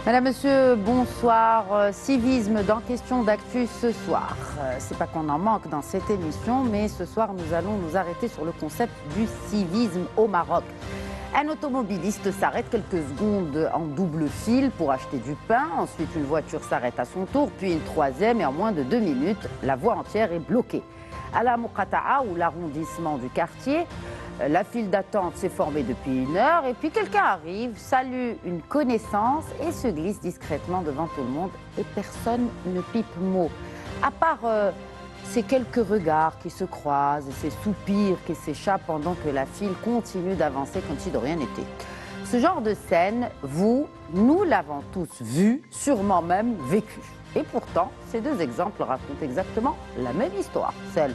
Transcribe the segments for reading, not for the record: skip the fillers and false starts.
Madame, Monsieur, bonsoir. Civisme dans Question d'actu ce soir. C'est pas qu'on en manque dans cette émission, mais ce soir nous allons nous arrêter sur le concept du civisme au Maroc. Un automobiliste s'arrête quelques secondes en double file pour acheter du pain. Ensuite, une voiture s'arrête à son tour, puis une troisième, et en moins de 2 minutes, la voie entière est bloquée. À la Mouqata'a, ou l'arrondissement du quartier, la file d'attente s'est formée depuis 1 heure et puis quelqu'un arrive, salue une connaissance et se glisse discrètement devant tout le monde et personne ne pipe mot. À part ces quelques regards qui se croisent et ces soupirs qui s'échappent pendant que la file continue d'avancer comme si de rien n'était. Ce genre de scène, nous l'avons tous vu, sûrement même vécu. Et pourtant, ces deux exemples racontent exactement la même histoire, celle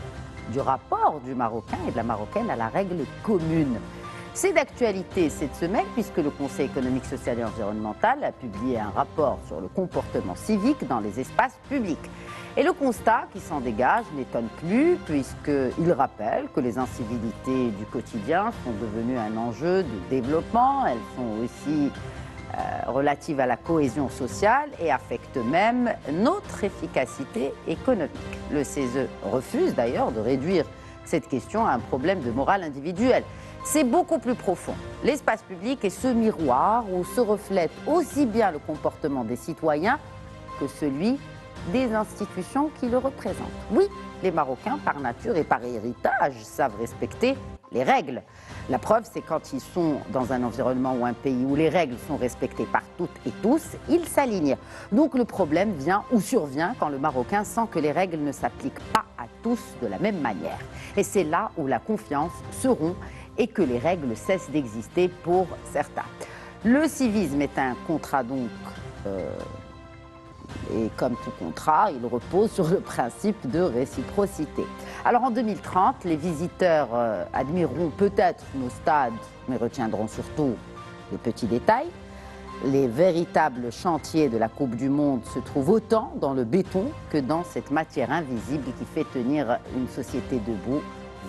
du rapport du Marocain et de la Marocaine à la règle commune. C'est d'actualité cette semaine puisque le Conseil économique, social et environnemental a publié un rapport sur le comportement civique dans les espaces publics. Et le constat qui s'en dégage n'étonne plus puisqu'il rappelle que les incivilités du quotidien sont devenues un enjeu de développement. Elles sont aussi relatives à la cohésion sociale et affectent même notre efficacité économique. Le CESE refuse d'ailleurs de réduire cette question à un problème de morale individuelle. C'est beaucoup plus profond. L'espace public est ce miroir où se reflète aussi bien le comportement des citoyens que celui des institutions qui le représentent. Oui, les Marocains, par nature et par héritage, savent respecter les règles. La preuve, c'est quand ils sont dans un environnement ou un pays où les règles sont respectées par toutes et tous, ils s'alignent. Donc le problème vient ou survient quand le Marocain sent que les règles ne s'appliquent pas à tous de la même manière. Et c'est là où la confiance se rompt et que les règles cessent d'exister pour certains. Le civisme est un contrat donc... Et comme tout contrat, il repose sur le principe de réciprocité. Alors en 2030, les visiteurs admireront peut-être nos stades, mais retiendront surtout les petits détails. Les véritables chantiers de la Coupe du Monde se trouvent autant dans le béton que dans cette matière invisible qui fait tenir une société debout.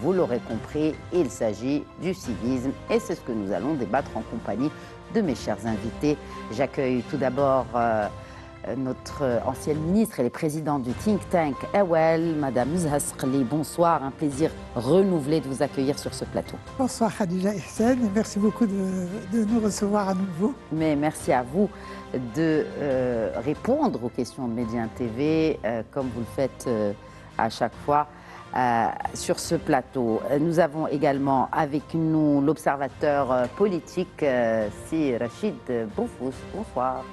Vous l'aurez compris, il s'agit du civisme et c'est ce que nous allons débattre en compagnie de mes chers invités. J'accueille tout d'abord... notre ancienne ministre, elle est présidente du think tank Awel, Madame Zha Sqli. Bonsoir, un plaisir renouvelé de vous accueillir sur ce plateau. Bonsoir Khadija Ihsen, merci beaucoup de nous recevoir à nouveau. Mais merci à vous de répondre aux questions de Média TV, comme vous le faites à chaque fois sur ce plateau. Nous avons également avec nous l'observateur politique, Si Rachid Boufous. Bonsoir.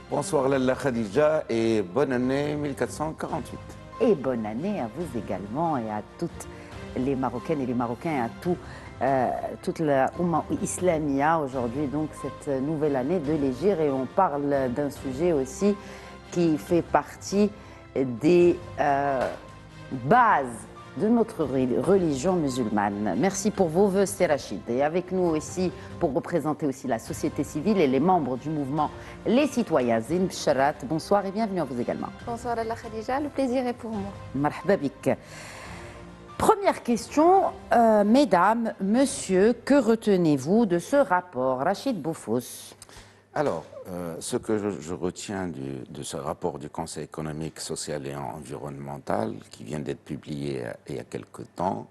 Bonsoir Lalla Khadija et bonne année 1448. Et bonne année à vous également et à toutes les Marocaines et les Marocains et à toute la Oumma Islamia aujourd'hui, donc cette nouvelle année de l'Hégire. Et on parle d'un sujet aussi qui fait partie des bases de notre religion musulmane. Merci pour vos vœux, c'est Rachid. Et avec nous aussi, pour représenter aussi la société civile et les membres du mouvement Les Citoyens, Zine Bcharat. Bonsoir et bienvenue à vous également. Bonsoir Lalla Khadija, le plaisir est pour moi. Marhaba bik. Première question, mesdames, monsieur, que retenez-vous de ce rapport? Rachid Boufous. Alors, ce que je retiens de ce rapport du Conseil économique, social et environnemental qui vient d'être publié il y a quelque temps,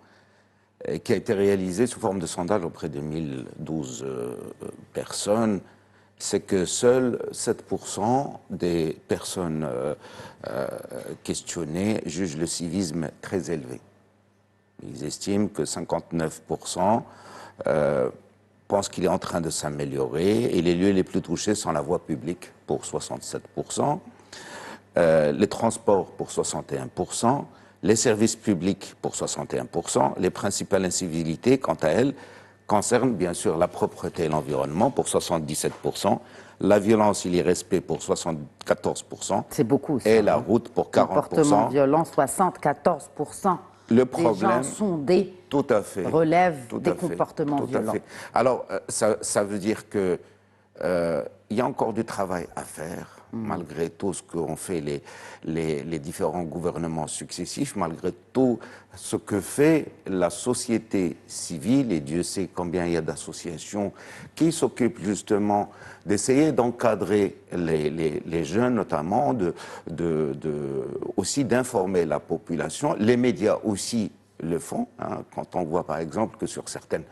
qui a été réalisé sous forme de sondage auprès de 1012 personnes, c'est que seuls 7% des personnes questionnées jugent le civisme très élevé. Ils estiment que 59% pense qu'il est en train de s'améliorer et les lieux les plus touchés sont la voie publique pour 67%, les transports pour 61%, les services publics pour 61%, les principales incivilités, quant à elles, concernent bien sûr la propreté et l'environnement pour 77%, la violence et l'irrespect pour 74%, c'est beaucoup, ça, et la route pour 40%. Comportement violent, 74%. Le problème, des gens sondés tout à fait, relèvent tout des à fait, comportements tout violents. À fait. Alors, ça veut dire qu'il y a encore du travail à faire malgré tout ce qu'ont fait les différents gouvernements successifs, malgré tout ce que fait la société civile, et Dieu sait combien il y a d'associations qui s'occupent justement d'essayer d'encadrer les jeunes, notamment, aussi d'informer la population. Les médias aussi le font, hein, quand on voit par exemple que sur certaines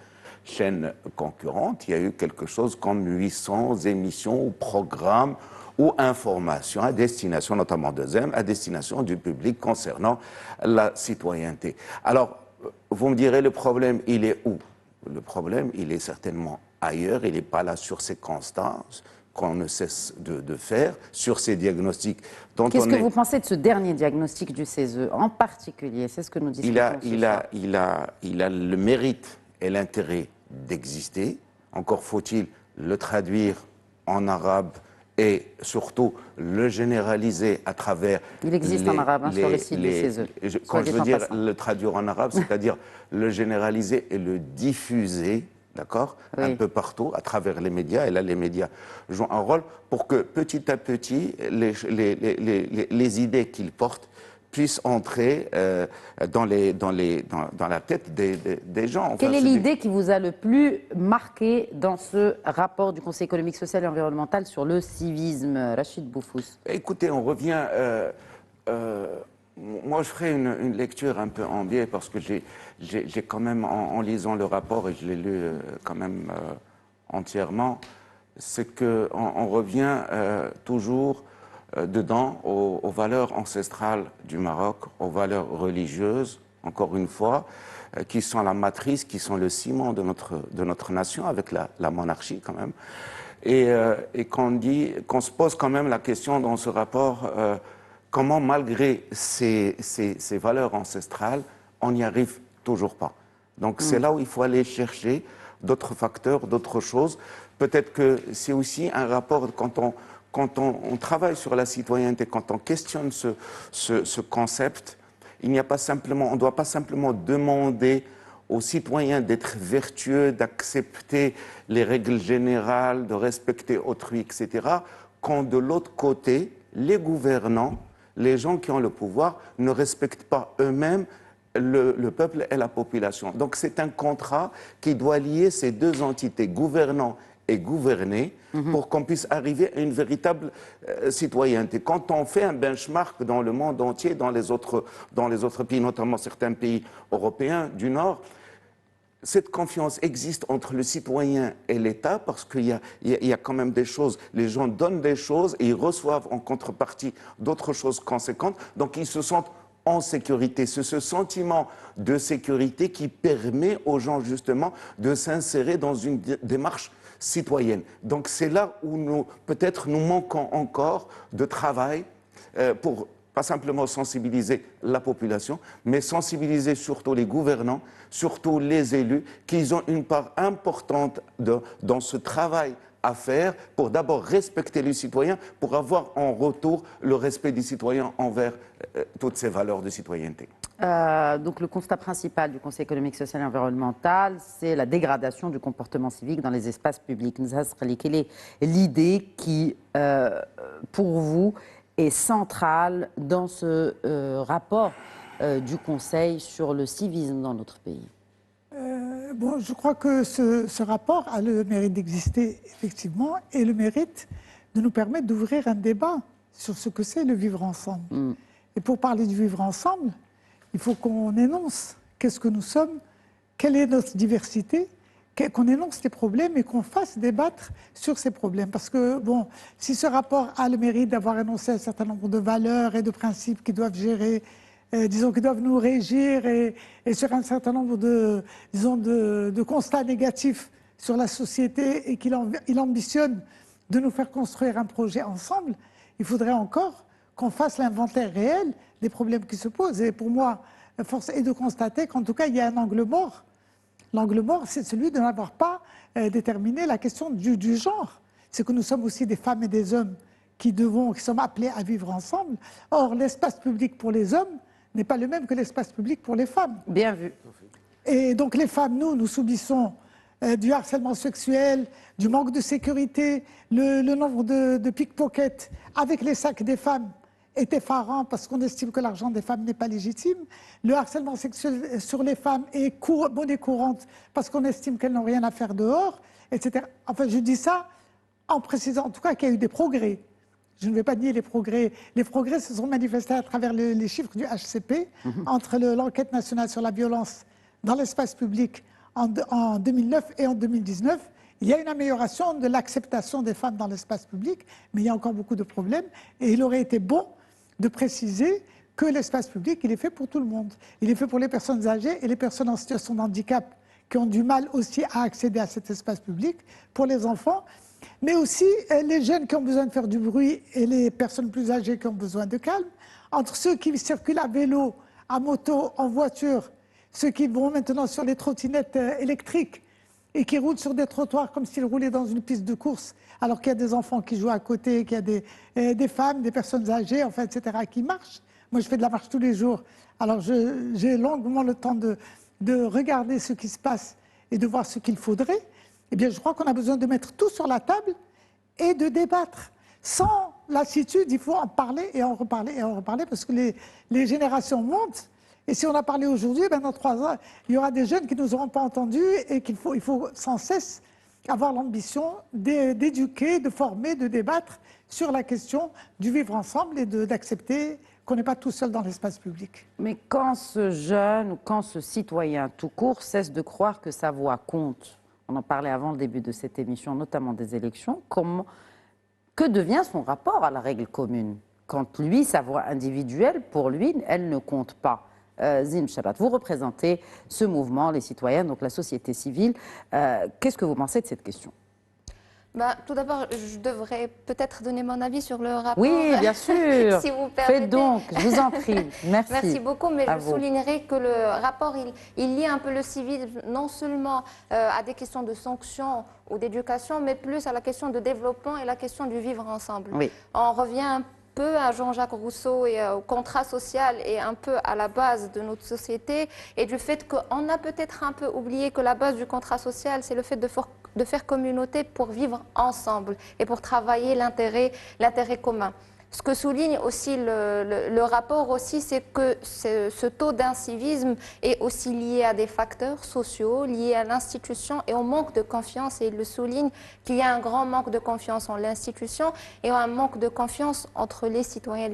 chaînes concurrentes, il y a eu quelque chose comme 800 émissions ou programmes ou informations à destination, notamment deuxième, à destination du public concernant la citoyenneté. Alors, vous me direz, le problème, il est où? Le problème, il est certainement ailleurs, il n'est pas là sur ces constats qu'on ne cesse de faire, sur ces diagnostics dont Qu'est-ce que vous pensez de ce dernier diagnostic du CESE en particulier? C'est ce que nous discutons il a le mérite et l'intérêt d'exister. Encore faut-il le traduire en arabe et surtout le généraliser à travers... Il existe en arabe sur le site du CESE. Quand je veux dire le traduire en arabe, c'est-à-dire le généraliser et le diffuser, d'accord, oui, un peu partout, à travers les médias. Et là, les médias jouent un rôle pour que petit à petit, les idées qu'ils portent puissent entrer dans la tête des gens. Enfin, quelle est l'idée qui vous a le plus marqué dans ce rapport du Conseil économique, social et environnemental sur le civisme, Rachid Boufous? Écoutez, on revient... moi, je ferai une lecture un peu en biais parce que j'ai quand même, en lisant le rapport, et je l'ai lu quand même entièrement, c'est qu'on revient toujours dedans aux valeurs ancestrales du Maroc, aux valeurs religieuses, encore une fois, qui sont la matrice, qui sont le ciment de notre nation, avec la monarchie quand même. Et qu'on se pose quand même la question dans ce rapport, comment malgré ces valeurs ancestrales, on n'y arrive toujours pas. Donc c'est là où il faut aller chercher d'autres facteurs, d'autres choses. Peut-être que c'est aussi un rapport, quand on travaille sur la citoyenneté, quand on questionne ce concept, il n'y a pas simplement, on ne doit pas simplement demander aux citoyens d'être vertueux, d'accepter les règles générales, de respecter autrui, etc., quand de l'autre côté, les gouvernants, les gens qui ont le pouvoir, ne respectent pas eux-mêmes le peuple et la population. Donc c'est un contrat qui doit lier ces deux entités, gouvernants et gouvernés, pour qu'on puisse arriver à une véritable citoyenneté. Quand on fait un benchmark dans le monde entier, dans les autres pays, notamment certains pays européens du Nord, cette confiance existe entre le citoyen et l'État parce qu'il y a quand même des choses, les gens donnent des choses et ils reçoivent en contrepartie d'autres choses conséquentes, donc ils se sentent en sécurité. C'est ce sentiment de sécurité qui permet aux gens justement de s'insérer dans une démarche citoyenne. Donc c'est là où peut-être nous manquons encore de travail pour pas simplement sensibiliser la population, mais sensibiliser surtout les gouvernants, surtout les élus, qu'ils ont une part importante dans ce travail à faire pour d'abord respecter les citoyens, pour avoir en retour le respect des citoyens envers toutes ces valeurs de citoyenneté. Donc le constat principal du Conseil économique, social et environnemental, c'est la dégradation du comportement civique dans les espaces publics. Quelle est l'idée qui, pour vous, est centrale dans ce rapport du Conseil sur le civisme dans notre pays? Bon, je crois que ce rapport a le mérite d'exister, effectivement, et le mérite de nous permettre d'ouvrir un débat sur ce que c'est le vivre ensemble. Et pour parler du vivre ensemble, il faut qu'on énonce qu'est-ce que nous sommes, quelle est notre diversité, qu'on énonce les problèmes et qu'on fasse débattre sur ces problèmes. Parce que, bon, si ce rapport a le mérite d'avoir énoncé un certain nombre de valeurs et de principes qui doivent gérer, disons, qui doivent nous régir et sur un certain nombre de constats négatifs sur la société et qu'il ambitionne de nous faire construire un projet ensemble, il faudrait encore qu'on fasse l'inventaire réel des problèmes qui se posent. Et pour moi, force est de constater qu'en tout cas, il y a un angle mort. L'angle mort, c'est celui de n'avoir pas déterminé la question du genre. C'est que nous sommes aussi des femmes et des hommes qui sommes appelés à vivre ensemble. Or, l'espace public pour les hommes n'est pas le même que l'espace public pour les femmes. Bien vu. Et donc les femmes, nous subissons du harcèlement sexuel, du manque de sécurité, le nombre de pickpockets avec les sacs des femmes est effarant parce qu'on estime que l'argent des femmes n'est pas légitime. Le harcèlement sexuel sur les femmes est monnaie courante parce qu'on estime qu'elles n'ont rien à faire dehors, etc. Enfin, je dis ça en précisant en tout cas qu'il y a eu des progrès. Je ne vais pas nier les progrès. Les progrès se sont manifestés à travers les chiffres du HCP entre l'enquête nationale sur la violence dans l'espace public en 2009 et en 2019. Il y a une amélioration de l'acceptation des femmes dans l'espace public, mais il y a encore beaucoup de problèmes. Et il aurait été bon de préciser que l'espace public, il est fait pour tout le monde. Il est fait pour les personnes âgées et les personnes en situation de handicap qui ont du mal aussi à accéder à cet espace public, pour les enfants, mais aussi les jeunes qui ont besoin de faire du bruit et les personnes plus âgées qui ont besoin de calme. Entre ceux qui circulent à vélo, à moto, en voiture, ceux qui vont maintenant sur les trottinettes électriques et qui roulent sur des trottoirs comme s'ils roulaient dans une piste de course, alors qu'il y a des enfants qui jouent à côté, qu'il y a des femmes, des personnes âgées, enfin, etc., qui marchent. Moi, je fais de la marche tous les jours. Alors, j'ai longuement le temps de regarder ce qui se passe et de voir ce qu'il faudrait. Eh bien, je crois qu'on a besoin de mettre tout sur la table et de débattre. Sans lassitude, il faut en parler et en reparler et en reparler parce que les générations montent. Et si on a parlé aujourd'hui, ben dans 3 ans, il y aura des jeunes qui ne nous auront pas entendus et il faut sans cesse avoir l'ambition d'éduquer, de former, de débattre sur la question du vivre ensemble et d'accepter qu'on n'est pas tout seul dans l'espace public. Mais quand ce jeune ou quand ce citoyen tout court cesse de croire que sa voix compte, on en parlait avant le début de cette émission, notamment des élections, que devient son rapport à la règle commune? Quand lui, sa voix individuelle, pour lui, elle ne compte pas. Zine Chabat, vous représentez ce mouvement, les citoyens, donc la société civile. Qu'est-ce que vous pensez de cette question? Tout d'abord, je devrais peut-être donner mon avis sur le rapport. Oui, bien sûr. Si vous permettez. Faites donc, je vous en prie. Merci. Merci beaucoup, mais je soulignerai que le rapport, il lie un peu le civisme non seulement à des questions de sanctions ou d'éducation, mais plus à la question de développement et la question du vivre ensemble. Oui. On revient un peu à Jean-Jacques Rousseau et au contrat social et un peu à la base de notre société et du fait qu'on a peut-être un peu oublié que la base du contrat social, c'est le fait de faire communauté pour vivre ensemble et pour travailler l'intérêt commun. Ce que souligne aussi le rapport aussi, c'est que ce taux d'incivisme est aussi lié à des facteurs sociaux, liés à l'institution et au manque de confiance. Et il le souligne qu'il y a un grand manque de confiance en l'institution et un manque de confiance entre les citoyens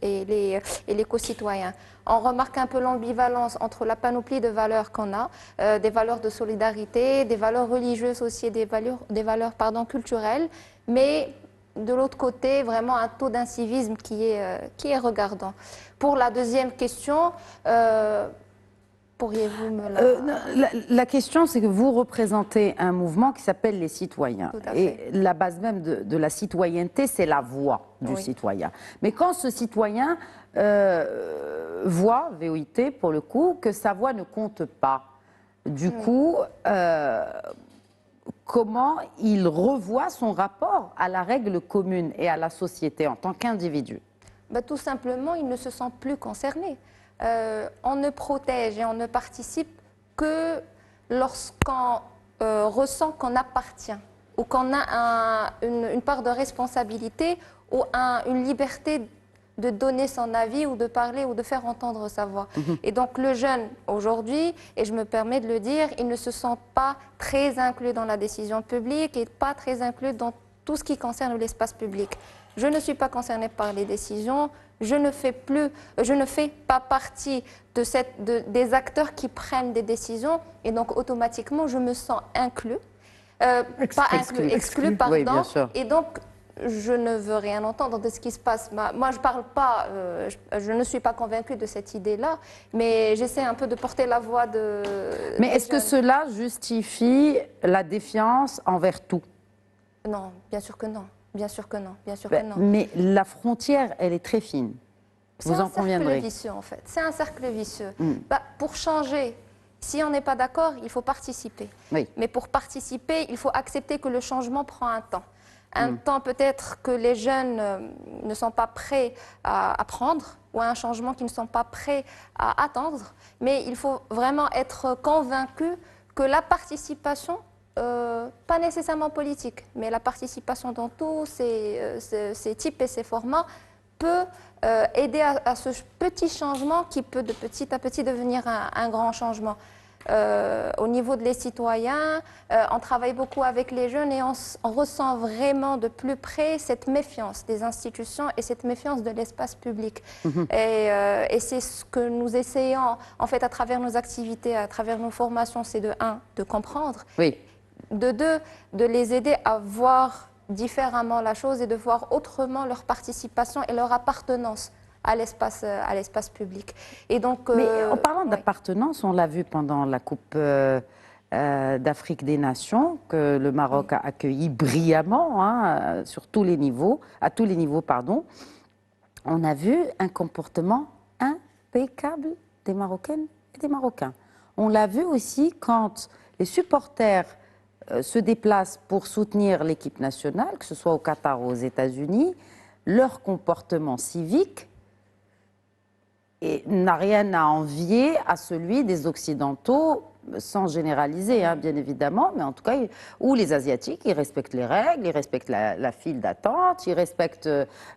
et les co-citoyens. On remarque un peu l'ambivalence entre la panoplie de valeurs qu'on a, des valeurs de solidarité, des valeurs religieuses aussi, des valeurs culturelles, mais de l'autre côté, vraiment un taux d'incivisme qui est regardant. Pour la deuxième question, pourriez-vous me la question, c'est que vous représentez un mouvement qui s'appelle les citoyens. Tout à fait. Et la base même de la citoyenneté, c'est la voix du citoyen. Mais quand ce citoyen voit, VOIT pour le coup, que sa voix ne compte pas, du coup... comment il revoit son rapport à la règle commune et à la société en tant qu'individu? Tout simplement, il ne se sent plus concerné. On ne protège et on ne participe que lorsqu'on ressent qu'on appartient ou qu'on a une part de responsabilité ou une liberté de donner son avis ou de parler ou de faire entendre sa voix. Et donc le jeune aujourd'hui, et je me permets de le dire, il ne se sent pas très inclus dans la décision publique et pas très inclus dans tout ce qui concerne l'espace public. Je ne suis pas concernée par les décisions, je ne fais pas partie des acteurs qui prennent des décisions et donc automatiquement je me sens inclus, exclu, pardon, oui, bien sûr. Et donc je ne veux rien entendre de ce qui se passe. Moi, je parle pas, je ne suis pas convaincue de cette idée-là, mais j'essaie un peu de porter la voix de... Mais est-ce que cela justifie la défiance envers tout? Non, bien sûr que non. Bien sûr que non, bien sûr que non. Mais la frontière, elle est très fine. Vous en conviendrez. C'est un cercle vicieux, en fait. C'est un cercle vicieux. Pour changer, si on n'est pas d'accord, il faut participer. Oui. Mais pour participer, il faut accepter que le changement prend un temps. Un temps peut-être que les jeunes ne sont pas prêts à prendre ou un changement qu'ils ne sont pas prêts à attendre. Mais il faut vraiment être convaincu que la participation pas nécessairement politique, mais la participation dans tous ces types et ces formats peut aider à ce petit changement qui peut de petit à petit devenir un grand changement. Au niveau des citoyens, on travaille beaucoup avec les jeunes et on ressent vraiment de plus près cette méfiance des institutions et cette méfiance de l'espace public. Et c'est ce que nous essayons, en fait, à travers nos activités, à travers nos formations, c'est de comprendre, de deux, de les aider à voir différemment la chose et de voir autrement leur participation et leur appartenance à l'espace public. Et donc, mais en parlant d'appartenance, on l'a vu pendant la Coupe d'Afrique des Nations, que le Maroc a accueilli brillamment, hein, sur tous les niveaux, à tous les niveaux, pardon. On a vu un comportement impeccable des Marocaines et des Marocains. On l'a vu aussi quand les supporters se déplacent pour soutenir l'équipe nationale, que ce soit au Qatar ou aux États-Unis, leur comportement civique n'a rien à envier à celui des Occidentaux, sans généraliser, hein, bien évidemment, mais en tout cas, où les Asiatiques, ils respectent les règles, ils respectent la file d'attente, ils respectent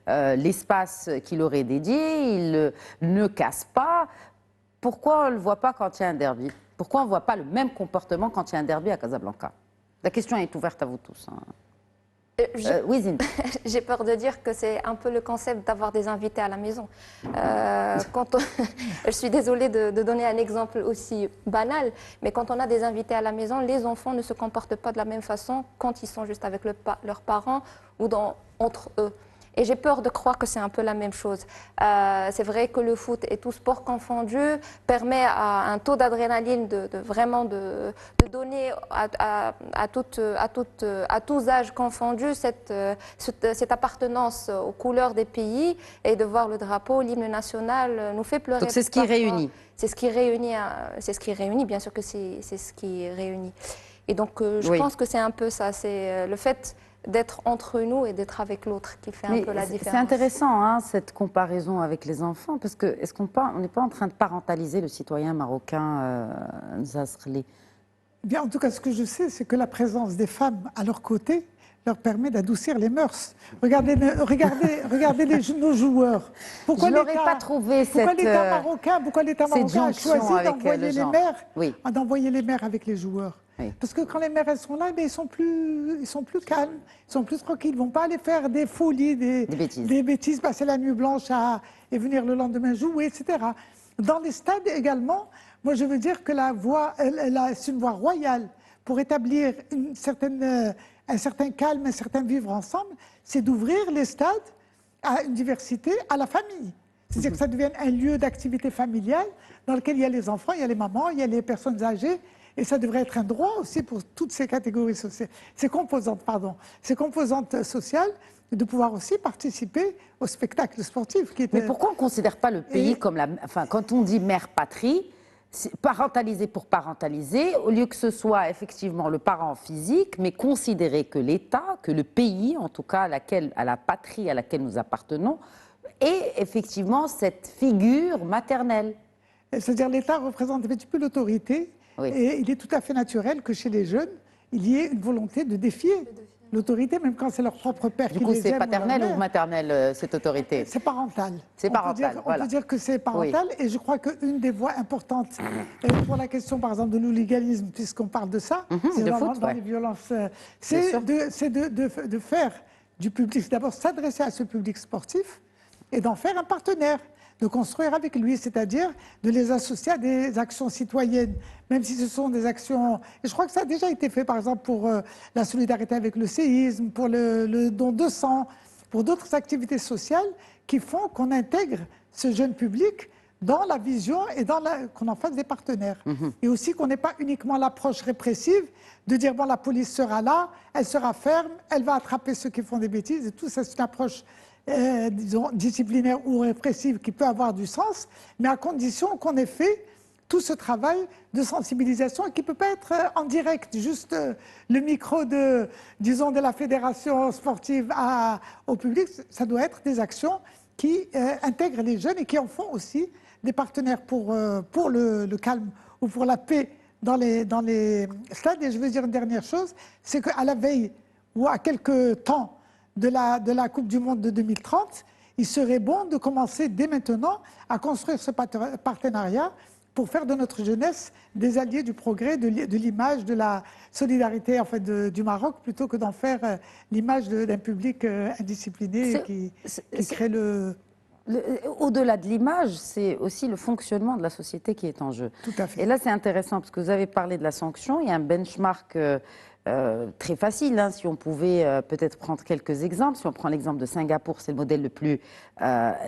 l'espace qui leur est dédié, ils ne cassent pas. Pourquoi on ne le voit pas quand il y a un derby? Pourquoi on ne voit pas le même comportement quand il y a un derby à Casablanca? La question est ouverte à vous tous. Hein. Oui, Zine. J'ai peur de dire que c'est un peu le concept d'avoir des invités à la maison. Je suis désolée de donner un exemple aussi banal, mais quand on a des invités à la maison, les enfants ne se comportent pas de la même façon quand ils sont juste avec leurs parents ou entre eux. Et j'ai peur de croire que c'est un peu la même chose. C'est vrai que le foot et tout sport confondu permet à un taux d'adrénaline vraiment de donner à tous âges confondus cette appartenance aux couleurs des pays et de voir le drapeau, l'hymne national nous fait pleurer. Donc c'est ce qui réunit. C'est ce qui réunit, bien sûr que c'est ce qui réunit. Et donc je pense que c'est un peu ça, c'est le fait d'être entre nous et d'être avec l'autre qui fait un peu la différence. C'est intéressant, hein, cette comparaison avec les enfants, parce que est-ce qu'on n'est pas en train de parentaliser le citoyen marocain, Zasrli? Bien, en tout cas, ce que je sais, c'est que la présence des femmes à leur côté leur permet d'adoucir les mœurs. Regardez nos joueurs. Pourquoi je n'aurais pas trouvé l'État marocain a choisi d'envoyer les mères avec les joueurs? Oui. Parce que quand les mères elles sont là, ils sont plus calmes, ils sont plus tranquilles. Ils ne vont pas aller faire des folies, des bêtises, passer la nuit blanche et venir le lendemain jouer, etc. Dans les stades également, moi je veux dire que la voie, c'est une voie royale pour établir un certain calme, un certain vivre ensemble, c'est d'ouvrir les stades à une diversité, à la famille. C'est-à-dire que ça devienne un lieu d'activité familiale dans lequel il y a les enfants, il y a les mamans, il y a les personnes âgées. Et ça devrait être un droit aussi pour toutes ces catégories sociales, ces composantes sociales, de pouvoir aussi participer au spectacle sportif. Mais pourquoi on ne considère pas le pays comme quand on dit mère patrie, parentaliser pour parentaliser, au lieu que ce soit effectivement le parent physique, mais considérer que l'État, que le pays, en tout cas à la patrie à laquelle nous appartenons, est effectivement cette figure maternelle. C'est-à-dire l'État représente un petit peu l'autorité. Oui. Et il est tout à fait naturel que chez les jeunes, il y ait une volonté de défier l'autorité, même quand c'est leur propre père qui les aime. Du coup, c'est paternel ou maternel, cette autorité? C'est parental. C'est parental, On peut dire que c'est parental, oui. Et je crois qu'une des voies importantes pour la question, par exemple, de l'hooliganisme, puisqu'on parle de ça, dans les violences, c'est de faire du public, d'abord s'adresser à ce public sportif et d'en faire un partenaire, de construire avec lui, c'est-à-dire de les associer à des actions citoyennes, même si ce sont des actions... Et je crois que ça a déjà été fait, par exemple, pour la solidarité avec le séisme, pour le don de sang, pour d'autres activités sociales qui font qu'on intègre ce jeune public dans la vision et qu'on en fasse des partenaires. Et aussi qu'on n'ait pas uniquement l'approche répressive de dire, bon, la police sera là, elle sera ferme, elle va attraper ceux qui font des bêtises, et tout ça, c'est une approche... disons, disciplinaire ou répressive qui peut avoir du sens, mais à condition qu'on ait fait tout ce travail de sensibilisation qui ne peut pas être en direct, juste le micro de la fédération sportive au public. Ça doit être des actions qui intègrent les jeunes et qui en font aussi des partenaires pour le calme ou pour la paix dans les slides. Et je veux dire une dernière chose, c'est qu'à la veille ou à quelques temps de la Coupe du Monde de 2030, il serait bon de commencer dès maintenant à construire ce partenariat pour faire de notre jeunesse des alliés du progrès, de l'image, de la solidarité en fait, du Maroc, plutôt que d'en faire l'image d'un public indiscipliné qui crée le... Au-delà de l'image, c'est aussi le fonctionnement de la société qui est en jeu. Tout à fait. Et là, c'est intéressant parce que vous avez parlé de la sanction. Il y a un benchmark très facile. Hein, si on pouvait peut-être prendre quelques exemples. Si on prend l'exemple de Singapour, c'est le modèle le plus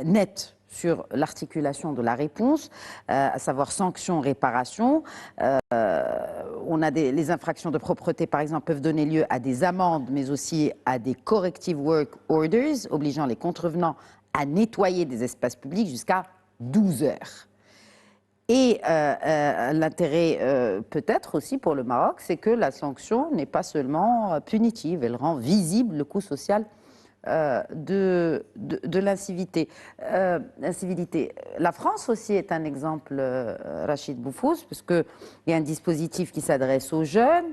net sur l'articulation de la réponse, à savoir sanction, réparation. On a les infractions de propreté, par exemple, peuvent donner lieu à des amendes, mais aussi à des corrective work orders, obligeant les contrevenants à nettoyer des espaces publics jusqu'à 12 heures. Et l'intérêt peut-être aussi pour le Maroc, c'est que la sanction n'est pas seulement punitive, elle rend visible le coût social de l'incivilité. La France aussi est un exemple, Rachid Boufous, parce qu'il y a un dispositif qui s'adresse aux jeunes.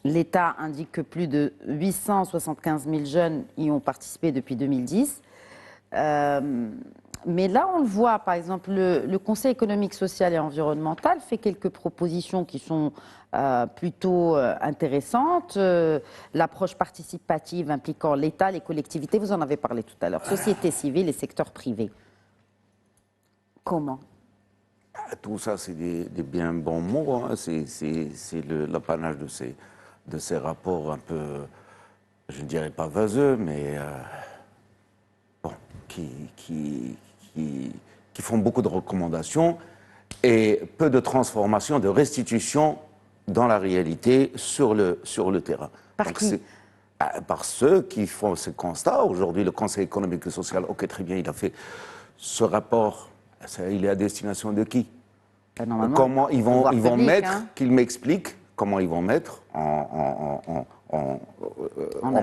L'État indique que plus de 875 000 jeunes y ont participé depuis 2010. Mais là, on le voit, par exemple, le Conseil économique, social et environnemental fait quelques propositions qui sont plutôt intéressantes. L'approche participative impliquant l'État, les collectivités, vous en avez parlé tout à l'heure, société civile et secteur privé. Comment? Tout ça, c'est des bien bons mots. Hein. C'est l'apanage de ces rapports un peu, je ne dirais pas vaseux, mais bon, qui font beaucoup de recommandations et peu de transformation, de restitution dans la réalité sur le terrain. Par qui? Par ceux qui font ce constat. Aujourd'hui, le Conseil économique et social, ok, très bien, il a fait ce rapport. Il est à destination de qui? Comment ils vont mettre, hein, qu'ils m'expliquent comment ils vont mettre en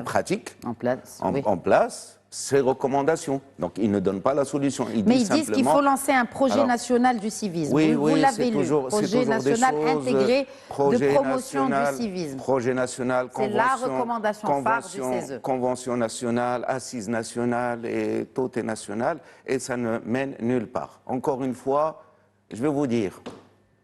pratique, en place ces recommandations. Donc, ils ne donnent pas la solution. Mais ils disent qu'il faut lancer un projet national du civisme. Oui, vous l'avez lu, projet national intégré de promotion du civisme. Projet national, c'est la recommandation phare du CESE. Convention nationale, assise nationale et tout est national, et ça ne mène nulle part. Encore une fois, je vais vous dire,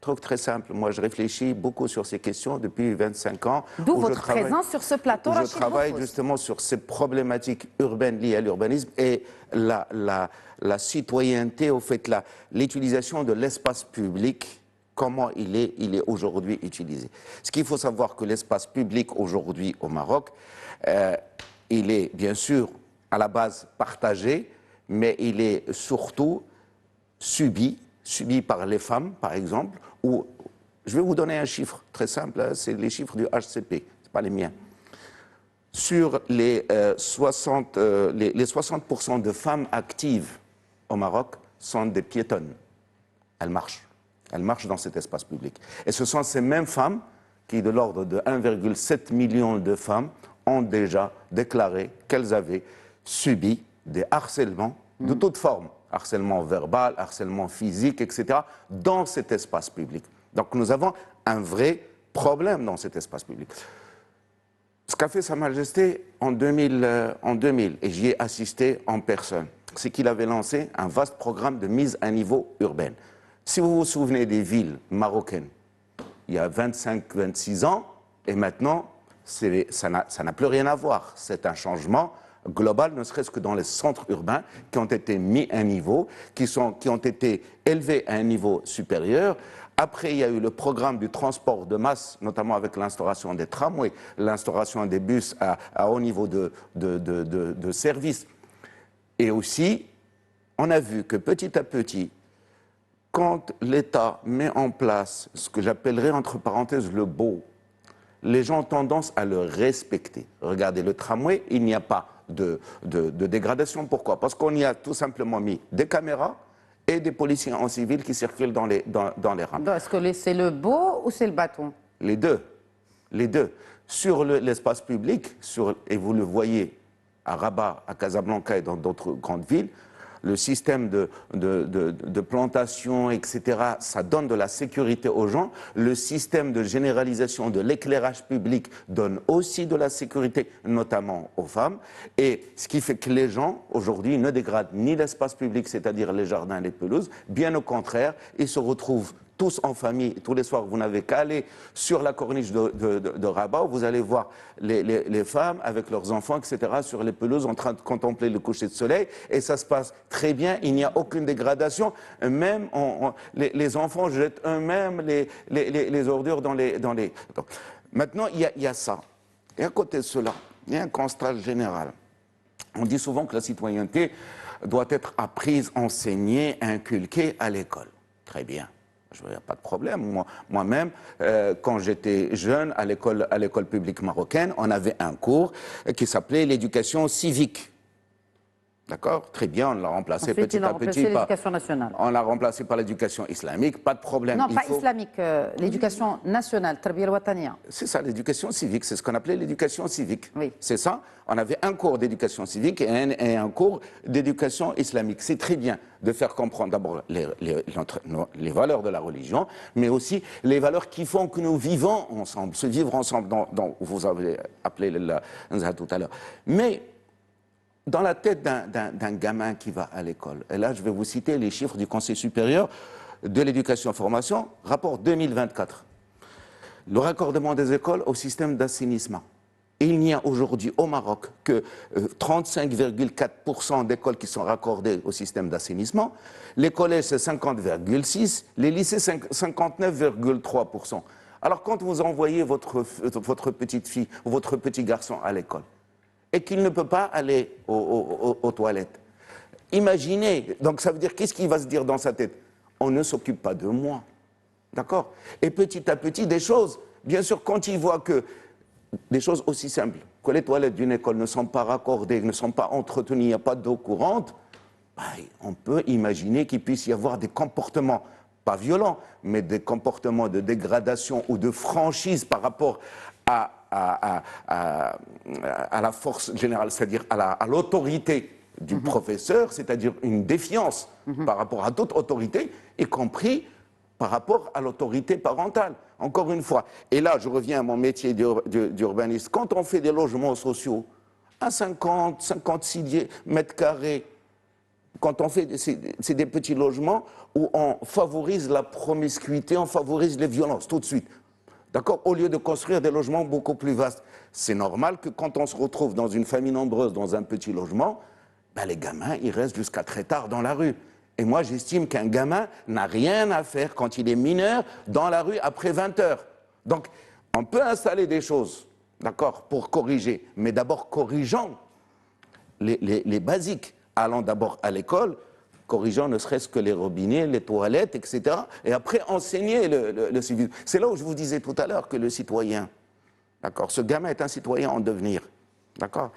truc très simple. Moi, je réfléchis beaucoup sur ces questions depuis 25 ans. D'où votre présence sur ce plateau, Rachid Boufous. Je travaille justement sur ces problématiques urbaines liées à l'urbanisme et la citoyenneté, au fait, l'utilisation de l'espace public, comment il est aujourd'hui utilisé. Ce qu'il faut savoir que l'espace public aujourd'hui au Maroc, il est bien sûr à la base partagé, mais il est surtout subi par les femmes, par exemple, ou je vais vous donner un chiffre très simple, c'est les chiffres du HCP, ce pas les miens. Sur les 60% de femmes actives au Maroc sont des piétonnes. Elles marchent dans cet espace public. Et ce sont ces mêmes femmes qui, de l'ordre de 1,7 million de femmes, ont déjà déclaré qu'elles avaient subi des harcèlements de toute forme. Harcèlement verbal, harcèlement physique, etc., dans cet espace public. Donc nous avons un vrai problème dans cet espace public. Ce qu'a fait Sa Majesté en 2000, et j'y ai assisté en personne, c'est qu'il avait lancé un vaste programme de mise à niveau urbaine. Si vous vous souvenez des villes marocaines, il y a 25-26 ans, et maintenant, ça n'a plus rien à voir. C'est un changement global, ne serait-ce que dans les centres urbains qui ont été mis à un niveau, qui ont été élevés à un niveau supérieur. Après, il y a eu le programme du transport de masse, notamment avec l'instauration des tramways, l'instauration des bus à haut niveau de service. Et aussi, on a vu que petit à petit, quand l'État met en place ce que j'appellerais entre parenthèses le beau, les gens ont tendance à le respecter. Regardez, le tramway, il n'y a pas de dégradation. Pourquoi? Parce qu'on y a tout simplement mis des caméras et des policiers en civil qui circulent dans les rames. Est-ce que c'est le beau ou c'est le bâton? Les deux. Les deux. Sur l'espace public, et vous le voyez à Rabat, à Casablanca et dans d'autres grandes villes, le système de plantation, etc., ça donne de la sécurité aux gens. Le système de généralisation de l'éclairage public donne aussi de la sécurité, notamment aux femmes. Et ce qui fait que les gens, aujourd'hui, ne dégradent ni l'espace public, c'est-à-dire les jardins, les pelouses. Bien au contraire, ils se retrouvent tous en famille, tous les soirs, vous n'avez qu'à aller sur la corniche de Rabat, où vous allez voir les femmes avec leurs enfants, etc., sur les pelouses en train de contempler le coucher de soleil, et ça se passe très bien, il n'y a aucune dégradation, même les enfants jettent eux-mêmes les ordures dans les... Donc, maintenant, il y a ça. Et à côté de cela, il y a un constat général. On dit souvent que la citoyenneté doit être apprise, enseignée, inculquée à l'école. Très bien. Il n'y a pas de problème. Moi-même, quand j'étais jeune, à l'école publique marocaine, on avait un cours qui s'appelait l'éducation civique. D'accord? Très bien, on l'a remplacé Ensuite, petit à petit par l'éducation nationale. On l'a remplacé par l'éducation islamique, pas de problème. Non, pas islamique, l'éducation nationale, Tarbiya al-Wataniya. C'est ça, l'éducation civique, c'est ce qu'on appelait l'éducation civique. Oui. C'est ça. On avait un cours d'éducation civique et un cours d'éducation islamique. C'est très bien de faire comprendre d'abord les valeurs de la religion, mais aussi les valeurs qui font que nous vivons ensemble, se vivre ensemble, dont vous avez appelé le tout à l'heure. Mais dans la tête d'un gamin qui va à l'école, et là je vais vous citer les chiffres du Conseil supérieur de l'éducation et formation, rapport 2024, le raccordement des écoles au système d'assainissement. Il n'y a aujourd'hui au Maroc que 35,4% d'écoles qui sont raccordées au système d'assainissement, les collèges c'est 50,6%, les lycées 59,3%. Alors quand vous envoyez votre petite fille ou votre petit garçon à l'école, et qu'il ne peut pas aller aux toilettes. Imaginez, donc ça veut dire, qu'est-ce qu'il va se dire dans sa tête? On ne s'occupe pas de moi. D'accord? Et petit à petit, des choses, bien sûr, quand il voit que des choses aussi simples, que les toilettes d'une école ne sont pas raccordées, ne sont pas entretenues, il n'y a pas d'eau courante, bah, on peut imaginer qu'il puisse y avoir des comportements, pas violents, mais des comportements de dégradation ou de franchise par rapport à la force générale, c'est-à-dire à l'autorité du professeur, c'est-à-dire une défiance par rapport à toute autorité, y compris par rapport à l'autorité parentale. Encore une fois, et là je reviens à mon métier d'urbaniste, quand on fait des logements sociaux à 50, 56 mètres carrés, quand on fait, c'est des petits logements où on favorise la promiscuité, on favorise les violences tout de suite. D'accord? Au lieu de construire des logements beaucoup plus vastes. C'est normal que quand on se retrouve dans une famille nombreuse, dans un petit logement, ben les gamins, ils restent jusqu'à très tard dans la rue. Et moi, j'estime qu'un gamin n'a rien à faire quand il est mineur dans la rue après 20 heures. Donc, on peut installer des choses, d'accord, pour corriger. Mais d'abord, corrigeons les basiques. Allons d'abord à l'école, corrigeant ne serait-ce que les robinets, les toilettes, etc. Et après, enseigner le civisme. C'est là où je vous disais tout à l'heure que le citoyen, d'accord, ce gamin est un citoyen en devenir, d'accord.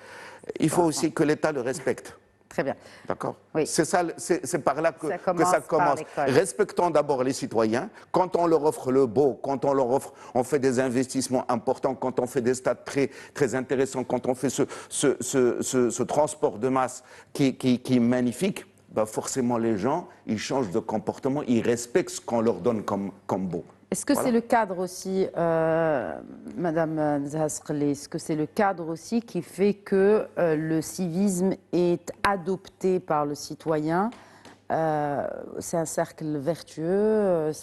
Il faut aussi que l'État le respecte. Très bien. D'accord. Oui. C'est par là que ça commence. Respectons d'abord les citoyens. Quand on leur offre le beau, quand on leur offre, on fait des investissements importants, quand on fait des stades très, très intéressants, quand on fait ce transport de masse qui est magnifique, bah forcément les gens, ils changent de comportement, ils respectent ce qu'on leur donne comme beau. Est-ce que c'est le cadre aussi, Madame Zahasrli, est-ce que c'est le cadre aussi qui fait que le civisme est adopté par le citoyen? C'est un cercle vertueux,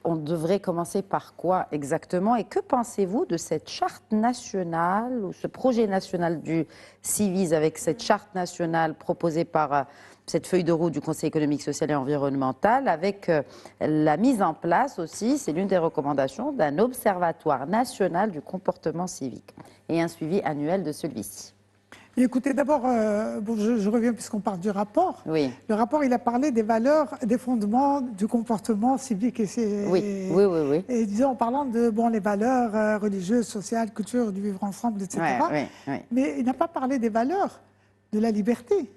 on devrait commencer par quoi exactement? Et que pensez-vous de cette charte nationale, ou ce projet national du civisme avec cette charte nationale proposée par cette feuille de route du Conseil économique, social et environnemental, avec la mise en place aussi, c'est l'une des recommandations, d'un observatoire national du comportement civique et un suivi annuel de celui-ci? Écoutez, d'abord, je reviens puisqu'on parle du rapport. Oui. Le rapport, il a parlé des valeurs, des fondements du comportement civique. Oui. Et disons, en parlant de les valeurs religieuses, sociales, culture, du vivre ensemble, etc. Oui. Mais il n'a pas parlé des valeurs de la liberté,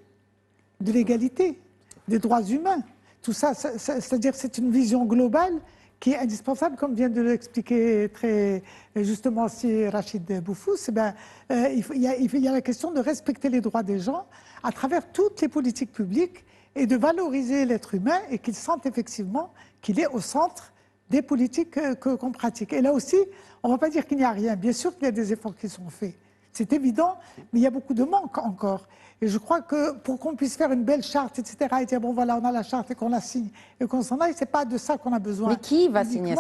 de l'égalité, des droits humains. Tout ça, c'est-à-dire c'est une vision globale qui est indispensable, comme vient de l'expliquer très justement si Rachid Boufous, il y a la question de respecter les droits des gens à travers toutes les politiques publiques et de valoriser l'être humain et qu'il sente effectivement qu'il est au centre des politiques qu'on pratique. Et là aussi, on ne va pas dire qu'il n'y a rien. Bien sûr qu'il y a des efforts qui sont faits. C'est évident, mais il y a beaucoup de manques encore. Et je crois que pour qu'on puisse faire une belle charte, etc., et dire, bon voilà, on a la charte et qu'on la signe et qu'on s'en aille, ce n'est pas de ça qu'on a besoin. Mais qui va signer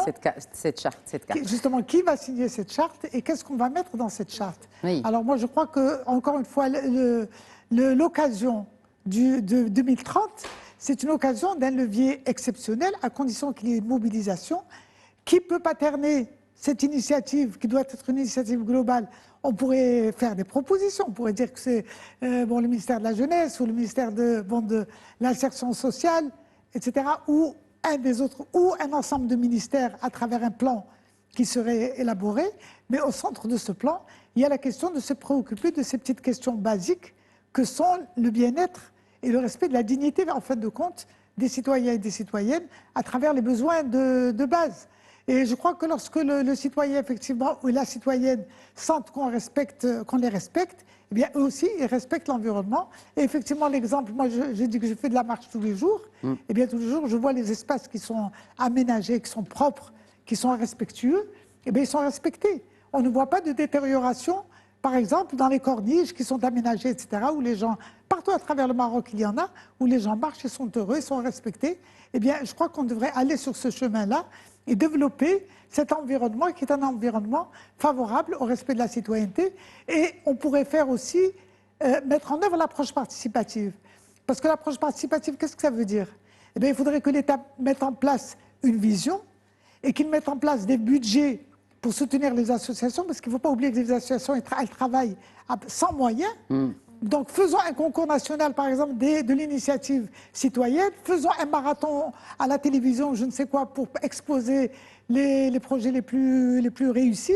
cette charte, cette carte? Justement, qui va signer cette charte et qu'est-ce qu'on va mettre dans cette charte? Oui. Alors moi, je crois que, encore une fois, l'occasion de 2030, c'est une occasion d'un levier exceptionnel, à condition qu'il y ait une mobilisation qui peut paterner cette initiative, qui doit être une initiative globale. On pourrait faire des propositions, on pourrait dire que c'est le ministère de la Jeunesse ou le ministère de l'Insertion sociale, etc., ou un des autres, ou un ensemble de ministères à travers un plan qui serait élaboré. Mais au centre de ce plan, il y a la question de se préoccuper de ces petites questions basiques que sont le bien-être et le respect de la dignité, en fin de compte, des citoyens et des citoyennes à travers les besoins de base. Et je crois que lorsque le citoyen, effectivement, ou la citoyenne sentent qu'on les respecte, eh bien, eux aussi, ils respectent l'environnement. Et effectivement, l'exemple, moi, je dis que je fais de la marche tous les jours. Eh bien, tous les jours, je vois les espaces qui sont aménagés, qui sont propres, qui sont respectueux. Eh bien, ils sont respectés. On ne voit pas de détérioration, par exemple, dans les corniches qui sont aménagées, etc., où les gens, partout à travers le Maroc, il y en a, où les gens marchent, ils sont heureux, ils sont respectés. Eh bien, je crois qu'on devrait aller sur ce chemin-là et développer cet environnement qui est un environnement favorable au respect de la citoyenneté. Et on pourrait faire aussi, mettre en œuvre l'approche participative. Parce que l'approche participative, qu'est-ce que ça veut dire? Eh bien, il faudrait que l'État mette en place une vision et qu'il mette en place des budgets pour soutenir les associations, parce qu'il ne faut pas oublier que les associations, elles travaillent sans moyens. Donc, faisons un concours national, par exemple, de l'initiative citoyenne, faisons un marathon à la télévision, je ne sais quoi, pour exposer les projets les plus réussis,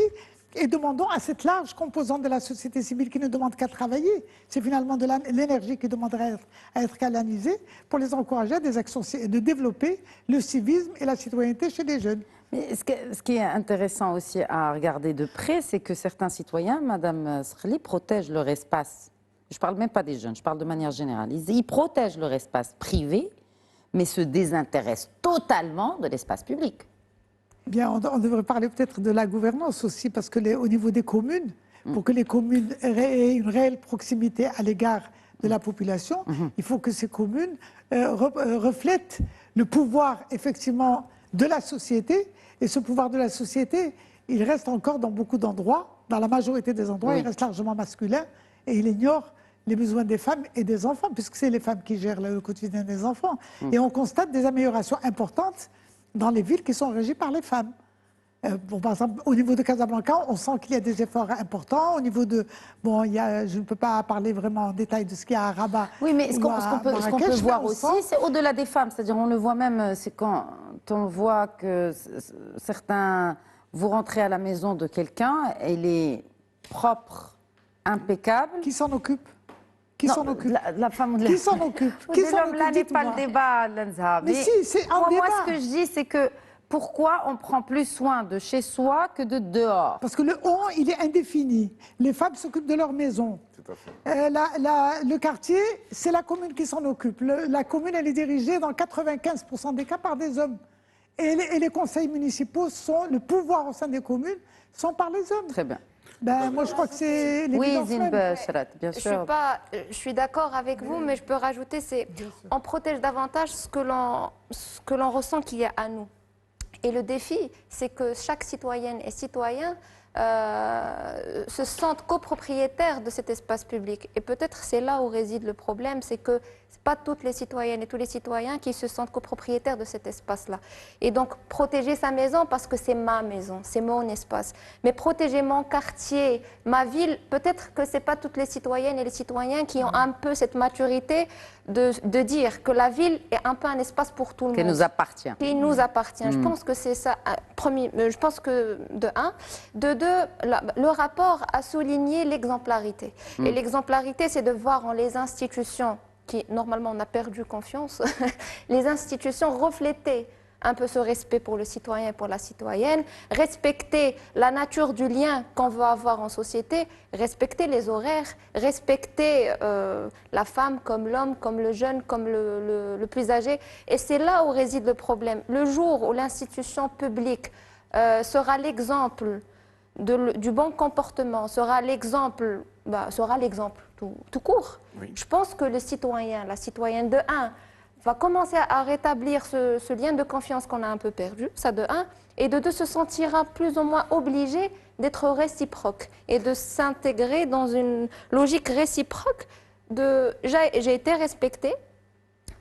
et demandons à cette large composante de la société civile qui ne demande qu'à travailler, c'est finalement de l'énergie qui demanderait à être canalisée, pour les encourager à des actions, de développer le civisme et la citoyenneté chez les jeunes. Mais ce qui est intéressant aussi à regarder de près, c'est que certains citoyens, Madame Srli, protègent leur espace. Je ne parle même pas des jeunes, je parle de manière générale. Ils protègent leur espace privé, mais se désintéressent totalement de l'espace public. Eh bien, on devrait parler peut-être de la gouvernance aussi, parce que au niveau des communes, pour que les communes aient une réelle proximité à l'égard de la population, il faut que ces communes reflètent le pouvoir, effectivement, de la société. Et ce pouvoir de la société, il reste encore dans beaucoup d'endroits, dans la majorité des endroits, il reste largement masculin, et il ignore les besoins des femmes et des enfants, puisque c'est les femmes qui gèrent le quotidien des enfants. Et on constate des améliorations importantes dans les villes qui sont régies par les femmes. Par exemple, au niveau de Casablanca, on sent qu'il y a des efforts importants. Au niveau de... je ne peux pas parler vraiment en détail de ce qu'il y a à Rabat. Oui, mais ce qu'on peut voir aussi, c'est au-delà des femmes. C'est-à-dire, on le voit même, c'est quand on voit que certains... Vous rentrez à la maison de quelqu'un, elle est propre, impeccable. Qui s'en occupe? Qui s'en occupe? La femme ou de Qui s'en occupe? Là n'est pas le débat, Lenza. Mais si, c'est un débat. Moi, ce que je dis, c'est que pourquoi on prend plus soin de chez soi que de dehors? Parce que le on, il est indéfini. Les femmes s'occupent de leur maison. Tout à fait. Le quartier, c'est la commune qui s'en occupe. La commune, elle est dirigée dans 95% des cas par des hommes. Et les conseils municipaux le pouvoir au sein des communes sont par les hommes. Très bien. Moi, je crois que c'est l'évidence même. Bien sûr. Je suis d'accord avec vous, mais je peux rajouter, on protège davantage ce que l'on ressent qu'il y a à nous. Et le défi, c'est que chaque citoyenne et citoyen se sentent copropriétaires de cet espace public. Et peut-être c'est là où réside le problème, c'est que ce n'est pas toutes les citoyennes et tous les citoyens qui se sentent copropriétaires de cet espace-là. Et donc protéger sa maison parce que c'est ma maison, c'est mon espace. Mais protéger mon quartier, ma ville, peut-être que ce n'est pas toutes les citoyennes et les citoyens qui ont un peu cette maturité de dire que la ville est un peu un espace pour tout le monde. Qui nous appartient. Qui nous appartient. Je pense que c'est ça. Je pense que de un. De deux, le rapport a souligné l'exemplarité. Et l'exemplarité, c'est de voir en les institutions, qui normalement on a perdu confiance, les institutions refléter un peu ce respect pour le citoyen et pour la citoyenne, respecter la nature du lien qu'on veut avoir en société, respecter les horaires, respecter la femme comme l'homme, comme le jeune, comme le plus âgé. Et c'est là où réside le problème. Le jour où l'institution publique sera l'exemple du bon comportement, sera l'exemple tout court, Oui. je pense que le citoyen, la citoyenne de 1, va commencer à rétablir ce lien de confiance qu'on a un peu perdu, ça de 1, et de 2 se sentira plus ou moins obligé d'être réciproque et de s'intégrer dans une logique réciproque de j'ai été respecté,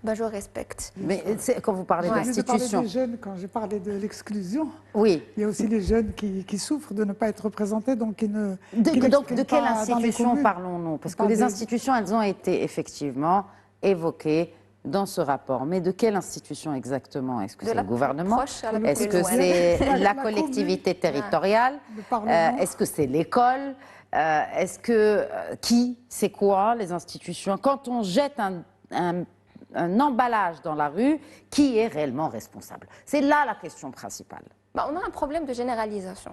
ben je respecte. Mais quand vous parlez Ouais. Au lieu de parler d'institution, des jeunes, quand j'ai parlé de l'exclusion, oui. il y a aussi les jeunes qui souffrent de ne pas être représentés, donc qui ne. qui Donc, n'expriment de quelle pas dans les institution communes. parlons-nous? Parce On que parle les des- institutions, elles ont été effectivement évoquées dans ce rapport. Mais de quelle institution exactement? Est-ce que De c'est la le plus gouvernement? proche à la plus Est-ce que loin. c'est La la commune. collectivité territoriale? Le Parlement. Est-ce que c'est l'école? Est-ce que qui? C'est quoi les institutions? Quand on jette un emballage dans la rue, qui est réellement responsable? C'est là la question principale. Ben, on a un problème de généralisation.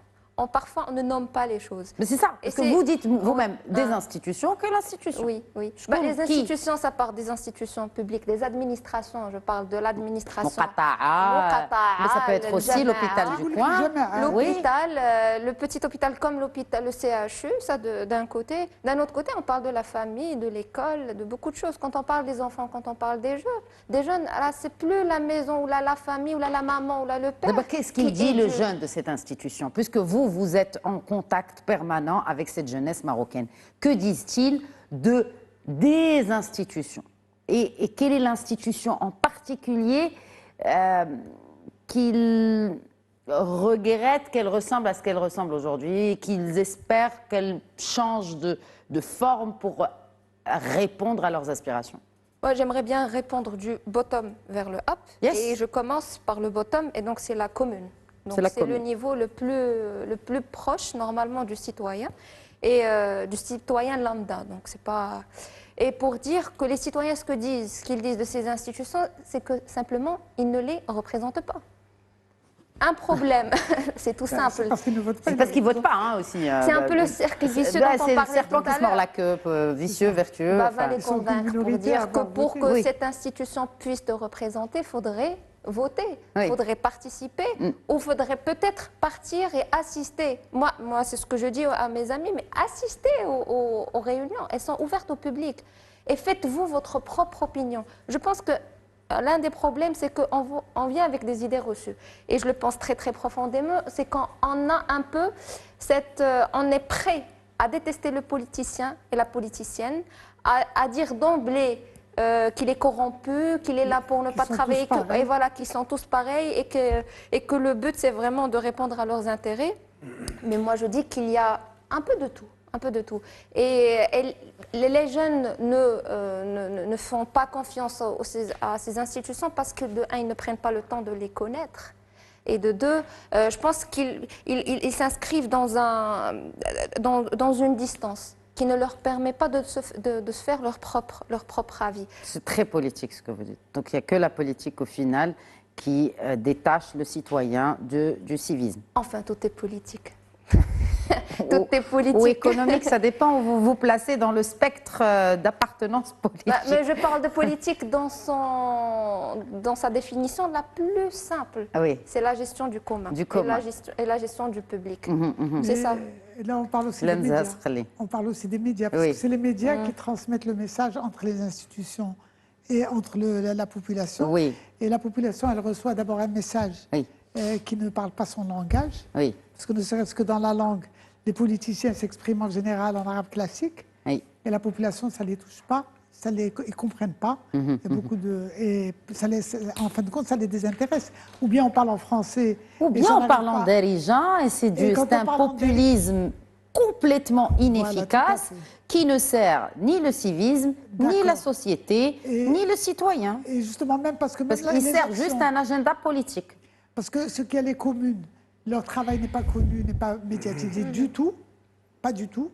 Parfois, on ne nomme pas les choses. Mais c'est ça, Et parce que c'est- vous dites vous-même des Ah. institutions, quelle institution? Oui, oui. Je Ben, compte les qui? institutions, ça part des institutions publiques, des administrations. Je parle de l'administration. Muqata'a, mais ça peut être aussi Jama'a. l'hôpital Vous du voulez coin. jamais, hein, Oui. L'hôpital, le petit hôpital comme l'hôpital, le CHU, ça d'un côté. D'un autre côté, on parle de la famille, de l'école, de beaucoup de choses. Quand on parle des enfants, quand on parle des jeunes, là, c'est plus la maison ou là, la famille ou là, la maman ou là, le père. D'abord, qu'est-ce qu'il qui dit le éduque. jeune de cette institution? Puisque vous êtes en contact permanent avec cette jeunesse marocaine. Que disent-ils des institutions? Et quelle est l'institution en particulier qu'ils regrettent qu'elle ressemble à ce qu'elle ressemble aujourd'hui et qu'ils espèrent qu'elle change de forme pour répondre à leurs aspirations? Moi, j'aimerais bien répondre du bottom vers le up. Yes. Et je commence par le bottom, et donc c'est la commune. Donc C'est la c'est le commune. niveau le plus proche, normalement, du citoyen, et du citoyen lambda. Donc c'est pas... Et pour dire que les citoyens, ce qu'ils disent de ces institutions, c'est que simplement, ils ne les représentent pas. Un problème, c'est tout C'est simple. parce qu'ils ne votent pas. C'est parce qu'ils ne votent pas hein, aussi. C'est un peu le cercle vicieux Bah, dont on c'est le parlait serpent tout qui à se mord l'heure. la queue, vicieux, vertueux. Bah, enfin. va les Ils sont une convaincre pour minorité à dire que avoir pour voté. que Oui. cette institution puisse te représenter, il faudrait voter, il Oui. faudrait participer, ou il faudrait peut-être partir et assister. Moi c'est ce que je dis à mes amis, mais assistez aux réunions, elles sont ouvertes au public. Et faites-vous votre propre opinion. Je pense que l'un des problèmes, c'est qu'on vient avec des idées reçues. Et je le pense très très profondément, c'est qu'on a un peu on est prêt à détester le politicien et la politicienne, à dire d'emblée qu'il est corrompu, qu'il est là pour ne Qu'ils pas sont travailler, tous pareils. et voilà, qu'ils sont tous pareils et que le but c'est vraiment de répondre à leurs intérêts. Mais moi je dis qu'il y a un peu de tout. Un peu de tout. Et les jeunes ne font pas confiance à ces institutions parce que, de un, ils ne prennent pas le temps de les connaître. Et de deux, je pense qu'ils s'inscrivent dans une distance qui ne leur permet pas de se faire leur propre avis. C'est très politique ce que vous dites. Donc il n'y a que la politique au final qui détache le citoyen du civisme. Enfin, tout est politique. Tout est politique. Ou économique, ça dépend où vous vous placez dans le spectre d'appartenance politique. Bah, mais je parle de politique dans sa définition la plus simple. Ah oui. C'est la gestion du commun. Du commun. Et la gestion du public. Mais C'est ça. là, on parle aussi des Lemza médias. Sreli. On parle aussi des médias, parce Oui. que c'est les médias qui transmettent le message entre les institutions et entre la population. Oui. Et la population, elle reçoit d'abord un message Oui. qui ne parle pas son langage, Oui. parce que ne serait-ce que dans la langue, les politiciens s'expriment en général en arabe classique, Oui. et la population, ça ne les touche pas, ils ne comprennent pas. Il y a beaucoup et en fin de compte, ça les désintéresse. Ou bien on parle en français. Ou et bien ça en n'arrive parlant pas. d'Erijan, et c'est Et quand on un parle en populisme complètement inefficace tout à fait. qui ne sert ni le civisme, ni D'accord. la société, Et- ni le citoyen. Et justement, même parce que Parce même qu'il les sert actions- juste un agenda politique. Parce que ce qui est les communes, leur travail n'est pas connu, n'est pas médiatisé du tout, pas du tout.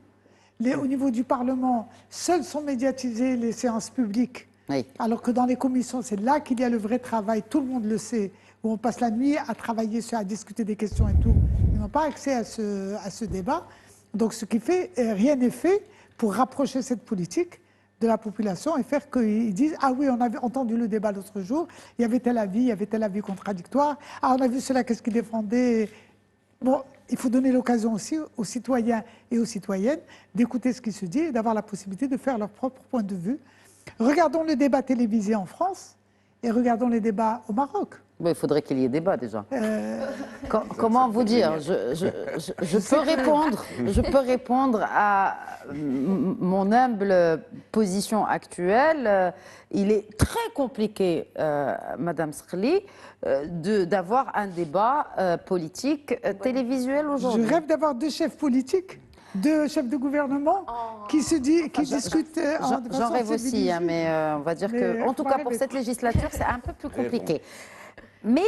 Au niveau du Parlement, seules sont médiatisées les séances publiques Oui. Alors que dans les commissions, c'est là qu'il y a le vrai travail, tout le monde le sait, où on passe la nuit à travailler, à discuter des questions et tout. Ils n'ont pas accès à ce débat. Donc ce qui fait, rien n'est fait pour rapprocher cette politique de la population et faire qu'ils disent « Ah oui, on avait entendu le débat l'autre jour, il y avait tel avis contradictoire. Ah, on a vu cela, qu'est-ce qu'il défendait ?» Bon, il faut donner l'occasion aussi aux citoyens et aux citoyennes d'écouter ce qui se dit et d'avoir la possibilité de faire leur propre point de vue. Regardons le débat télévisé en France et regardons les débats au Maroc. Bon, il faudrait qu'il y ait débat déjà. Comment vous dire? Je peux répondre à mon humble position actuelle. Il est très compliqué, Madame Srli, d'avoir un débat politique télévisuel aujourd'hui. Je rêve d'avoir deux chefs politiques, deux chefs de gouvernement qui discutent. J'en rêve aussi, hein, mais on va dire que, en tout cas pour cette législature, c'est un peu plus compliqué. Mais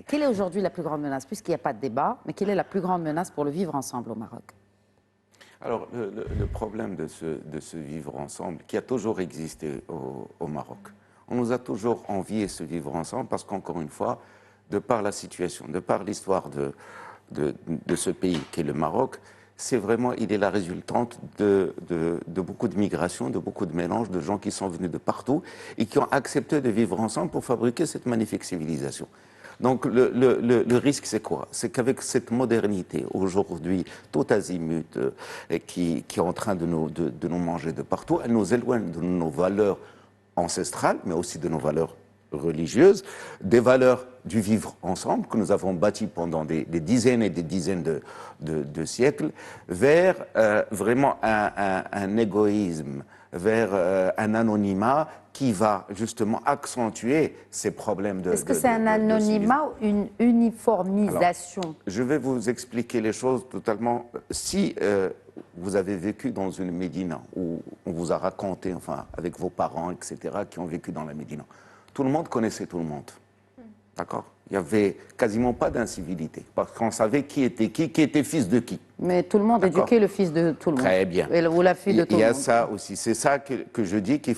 quelle est aujourd'hui la plus grande menace? Puisqu'il n'y a pas de débat, mais quelle est la plus grande menace pour le vivre ensemble au Maroc? Alors, le problème de ce vivre ensemble, qui a toujours existé au Maroc, on nous a toujours envié ce vivre ensemble parce qu'encore une fois, de par la situation, de par l'histoire de ce pays qu'est le Maroc, c'est vraiment, il est la résultante de beaucoup de migrations, de beaucoup de mélanges, de gens qui sont venus de partout et qui ont accepté de vivre ensemble pour fabriquer cette magnifique civilisation. Donc le risque, c'est quoi? C'est qu'avec cette modernité, aujourd'hui, tout azimut, qui est en train de nous manger de partout, elle nous éloigne de nos valeurs ancestrales, mais aussi de nos valeurs religieuses, des valeurs du vivre ensemble que nous avons bâti pendant des dizaines et des dizaines de siècles, vers vraiment un égoïsme, vers un anonymat qui va justement accentuer ces problèmes de... Est-ce que c'est un anonymat ou une uniformisation? Alors, je vais vous expliquer les choses totalement... Si vous avez vécu dans une médina où on vous a raconté, enfin, avec vos parents, etc., qui ont vécu dans la médina, tout le monde connaissait tout le monde. D'accord? Il n'y avait quasiment pas d'incivilité, parce qu'on savait qui était fils de qui. Mais tout le monde éduquait le fils de tout le monde. Très bien. Ou la fille de tout le monde. Il y a ça aussi. C'est ça que je dis qu'il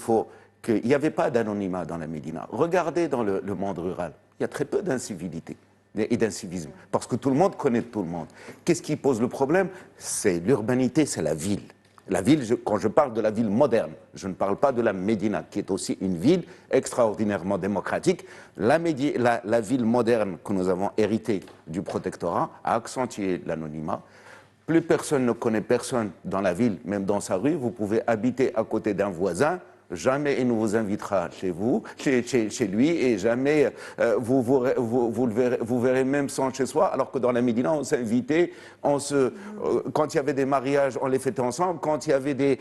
n'y avait pas d'anonymat dans la Médina. Regardez dans le monde rural, il y a très peu d'incivilité et d'incivisme, parce que tout le monde connaît tout le monde. Qu'est-ce qui pose le problème? C'est l'urbanité, c'est la ville. La ville, quand je parle de la ville moderne, je ne parle pas de la Médina, qui est aussi une ville extraordinairement démocratique. La ville moderne que nous avons héritée du protectorat a accentué l'anonymat. Plus personne ne connaît personne dans la ville, même dans sa rue. Vous pouvez habiter à côté d'un voisin. Jamais il ne vous invitera chez vous, chez lui, et jamais vous verrez même son chez soi, alors que dans la Médina, on s'invitait, quand il y avait des mariages, on les fêtait ensemble, quand il y avait des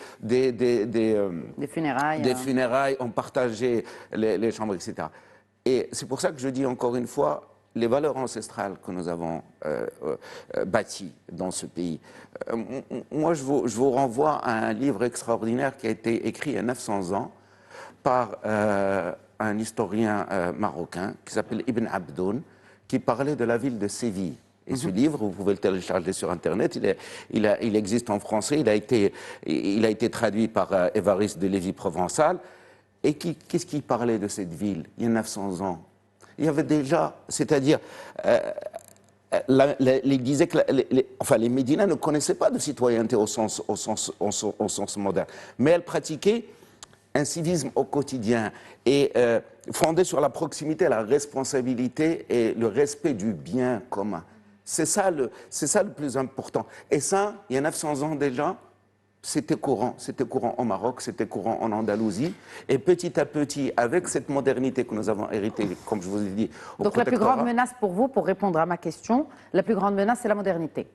funérailles, on partageait les chambres, etc. Et c'est pour ça que je dis encore une fois, les valeurs ancestrales que nous avons bâties dans ce pays. Moi, je vous renvoie à un livre extraordinaire qui a été écrit il y a 900 ans par un historien marocain qui s'appelle Ibn Abdoun, qui parlait de la ville de Séville. Et ce livre, vous pouvez le télécharger sur Internet, il existe en français, il a été traduit par Évariste de Lévy-Provençal. Et qu'est-ce qu'il parlait de cette ville il y a 900 ans? Il y avait déjà, c'est-à-dire, il disait que les Médinins ne connaissaient pas de citoyenneté au sens moderne, mais elles pratiquaient un civisme au quotidien et fondé sur la proximité, la responsabilité et le respect du bien commun. C'est ça le plus important. Et ça, il y a 900 ans déjà, c'était courant au Maroc, c'était courant en Andalousie, et petit à petit, avec cette modernité que nous avons héritée, comme je vous ai dit, au Donc la plus grande menace pour vous, pour répondre à ma question, la plus grande menace, c'est la modernité?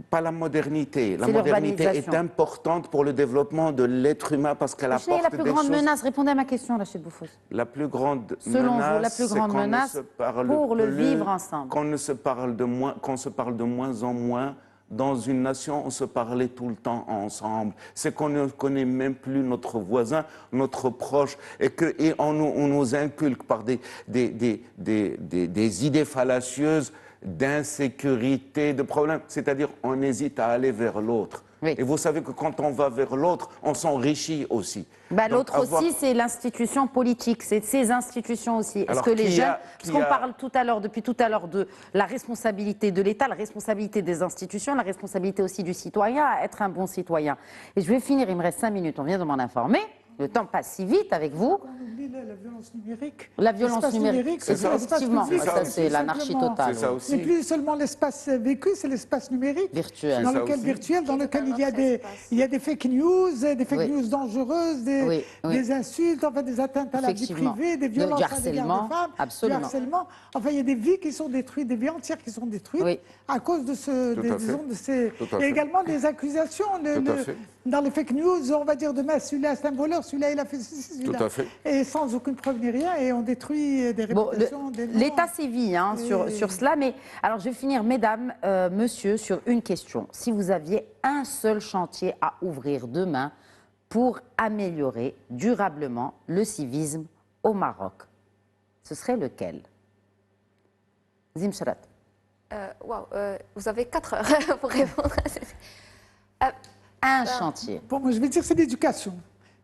Pas la modernité. La modernité est importante pour le développement de l'être humain parce qu'elle apporte des choses... la plus grande menace, répondez à ma question, Rachid Bouffouz. La plus grande Selon menace, vous, la plus grande menace pour le vivre ensemble. Qu'on se parle de moins en moins. Dans une nation, on se parlait tout le temps ensemble. C'est qu'on ne connaît même plus notre voisin, notre proche, et on nous inculque par des idées fallacieuses d'insécurité, de problèmes. C'est-à-dire, on hésite à aller vers l'autre. Oui. Et vous savez que quand on va vers l'autre, on s'enrichit aussi. Bah, Donc, l'autre avoir- aussi, c'est l'institution politique, c'est ces institutions aussi. Est-ce Alors, que les qui jeunes, a- parce qui qu'on a- parle depuis tout à l'heure de la responsabilité de l'État, la responsabilité des institutions, la responsabilité aussi du citoyen à être un bon citoyen. Et je vais finir, il me reste 5 minutes, on vient de m'en informer. Le temps passe si vite avec vous. On oublie la violence numérique. La violence L'espace numérique, c'est ça. l'espace effectivement, public. ça c'est l'anarchie Simplement. totale. C'est ça oui. aussi. C'est plus seulement l'espace vécu, c'est l'espace numérique. Virtuel. Dans C'est ça lequel, aussi. virtuel, dans Qui est lequel totalement il y a des fake news, des fake Oui. news dangereuses, des, Oui, oui. des insultes, enfin, des atteintes à la vie Effectivement. privée, des Du violences à harcèlement, l'égard des femmes, absolument. du harcèlement. Enfin, il y a des vies qui sont détruites, des vies entières qui sont détruites Oui. à cause de à fait. Tout à et fait. également des accusations. Tout à fait. Dans les fake news, on va dire demain, celui-là c'est un voleur, celui-là il a fait ceci, celui-là. Tout à fait. Et sans aucune preuve ni rien, et on détruit des Bon, réputations, des noms. l'État sévit hein, sur cela, mais alors je vais finir, mesdames, monsieur, sur une question. Si vous aviez un seul chantier à ouvrir demain pour améliorer durablement le civisme au Maroc, ce serait lequel? Zim Charat. Vous avez 4 heures pour répondre à cette... Un chantier. Bon, moi, je vais dire c'est l'éducation.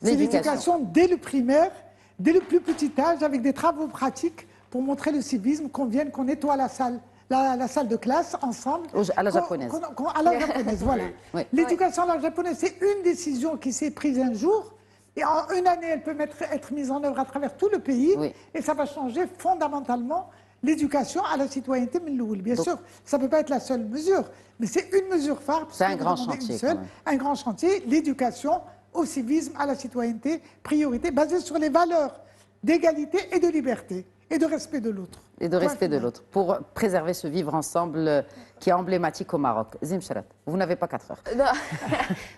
C'est L'éducation. l'éducation dès le primaire, dès le plus petit âge, avec des travaux pratiques pour montrer le civisme, qu'on nettoie la salle. La salle de classe ensemble. À la japonaise. À la japonaise, voilà. Oui. L'éducation à la japonaise, c'est une décision qui s'est prise un jour. Et en une année, elle peut être mise en œuvre à travers tout le pays. Oui. Et ça va changer fondamentalement l'éducation à la citoyenneté Milloul. Bien sûr, ça ne peut pas être la seule mesure, mais c'est une mesure phare. C'est un puisque grand vous demandez chantier, une seule, quand même. un grand chantier, l'éducation au civisme, à la citoyenneté, priorité, basée sur les valeurs d'égalité et de liberté, et de respect de l'autre. Et de Point respect de final. l'autre, pour préserver ce vivre ensemble qui est emblématique au Maroc. Zim Charat, vous n'avez pas 4 heures. Non,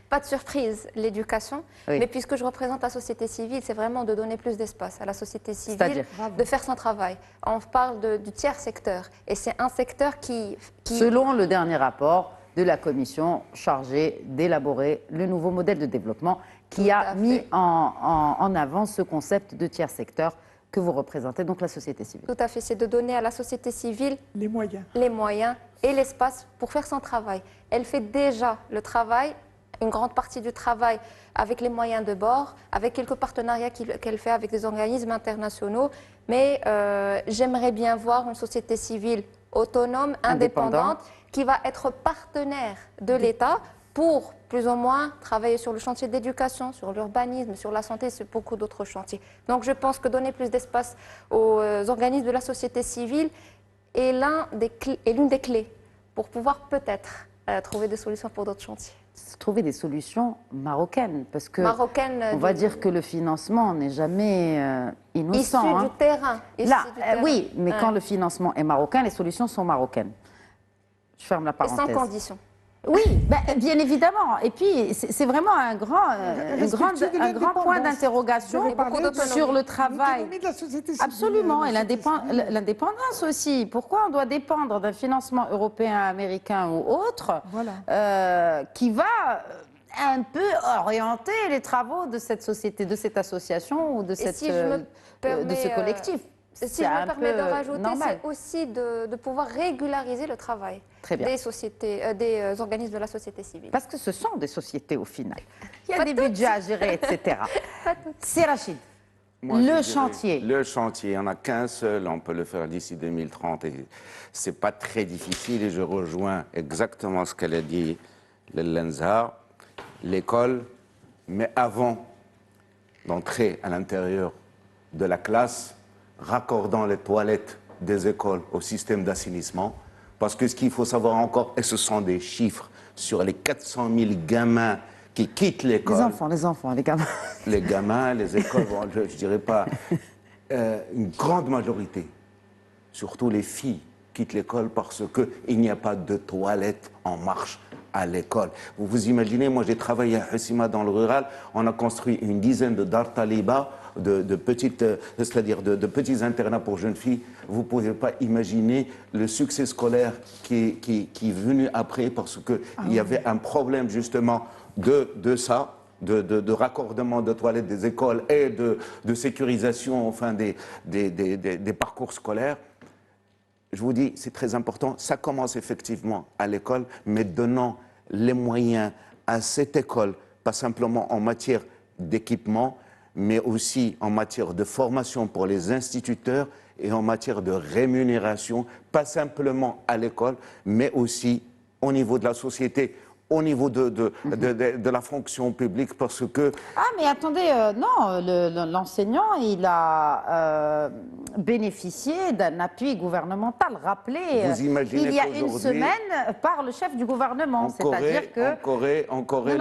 pas de surprise, l'éducation. Oui. Mais puisque je représente la société civile, c'est vraiment de donner plus d'espace à la société C'est-à-dire civile, de faire son travail. On parle du tiers secteur. Et c'est un secteur qui... Selon le dernier rapport de la commission chargée d'élaborer le nouveau modèle de développement qui Tout a à mis fait. en avant ce concept de tiers secteur que vous représentez, donc la société civile. Tout à fait, c'est de donner à la société civile Les moyens. les moyens et l'espace pour faire son travail. Elle fait déjà le travail, une grande partie du travail avec les moyens de bord, avec quelques partenariats qu'elle fait avec des organismes internationaux, mais j'aimerais bien voir une société civile autonome, indépendante, qui va être partenaire de l'État pour plus ou moins travailler sur le chantier d'éducation, sur l'urbanisme, sur la santé, sur beaucoup d'autres chantiers. Donc je pense que donner plus d'espace aux organismes de la société civile est l'une des clés pour pouvoir peut-être trouver des solutions pour d'autres chantiers. Trouver des solutions marocaines, parce que Marocaines, on va dire que le financement n'est jamais issu innocent. du terrain. issu Là, du terrain. oui, mais Ouais. quand le financement est marocain, les solutions sont marocaines. Je ferme la Et parenthèse. sans condition. Oui, ben, bien évidemment. Et puis, c'est vraiment un grand point d'interrogation Vous avez parlé de sur le travail. l'autonomie de la société civile. Absolument, et La société civile. l'indépendance aussi. Pourquoi on doit dépendre d'un financement européen, américain ou autre Voilà. qui va un peu orienter les travaux de cette société, de cette association ou de, Et si je me de permets, ce collectif? Si C'est je un me permets peu de rajouter, normal. c'est aussi de pouvoir régulariser le travail Très bien. des sociétés, des organismes de la société civile. Parce que ce sont des sociétés au final. Il y a Pas des toutes. budgets à gérer, etc. Pas toutes. C'est Rachid. Moi, je Le dirais, chantier. Le chantier, il n'y en a qu'un seul, on peut le faire d'ici 2030 et c'est pas très difficile et je rejoins exactement ce qu'elle a dit, le Lenzar, l'école, mais avant d'entrer à l'intérieur de la classe, raccordant les toilettes des écoles au système d'assainissement, parce que ce qu'il faut savoir encore, et ce sont des chiffres, sur les 400 000 gamins qui quittent l'école, Les enfants, les gamins. les gamins, les écoles, bon, je ne dirais pas, une grande majorité, surtout les filles, quittent l'école parce qu'il n'y a pas de toilettes en marche à l'école. Vous vous imaginez, moi j'ai travaillé à Hussima dans le rural, on a construit une dizaine de dar taliba, de petites, c'est-à-dire de petits internats pour jeunes filles. Vous ne pouvez pas imaginer le succès scolaire qui est venu après parce qu'il y avait un problème justement de ça, de raccordement de toilettes des écoles et de sécurisation enfin, des parcours scolaires. je vous dis, c'est très important. Ça commence effectivement à l'école, mais donnant les moyens à cette école, pas simplement en matière d'équipement, mais aussi en matière de formation pour les instituteurs et en matière de rémunération, pas simplement à l'école, mais aussi au niveau de la société, au niveau de la fonction publique, parce que... Ah, mais attendez, non, l'enseignant, il a bénéficié d'un appui gouvernemental. Rappelez, Vous imaginez il y a une qu'aujourd'hui, semaine, par le chef du gouvernement. C'est-à-dire que... En Corée,